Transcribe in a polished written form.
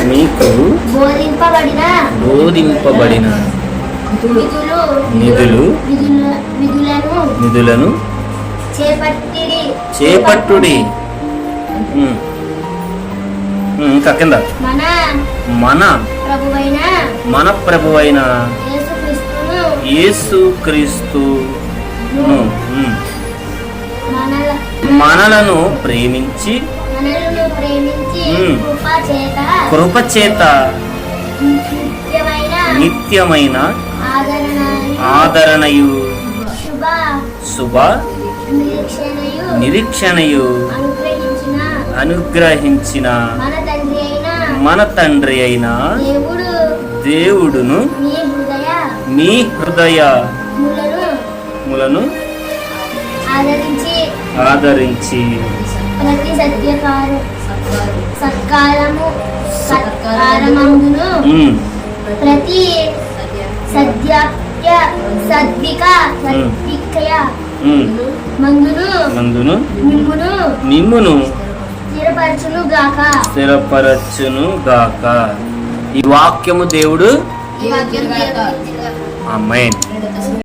మీకు బోధింపబడిన నిధులను చేపట్టుడి. ఇంకా కింద మన ప్రభువైన యేసుక్రీస్తును మనలను ప్రేమించి కృపచేత నిత్యమైన ఆదరణయు శుభ నిరీక్షణయు అనుగ్రహించిన మన తండ్రి అయిన దేవుడును మీ హృదయములను ఆదరించి ప్రతి సత్కారమందును ప్రతి మందును మిమ్మును స్థిరపరచును గాక. ఈ వాక్యము దేవుడు. ఆమేన్.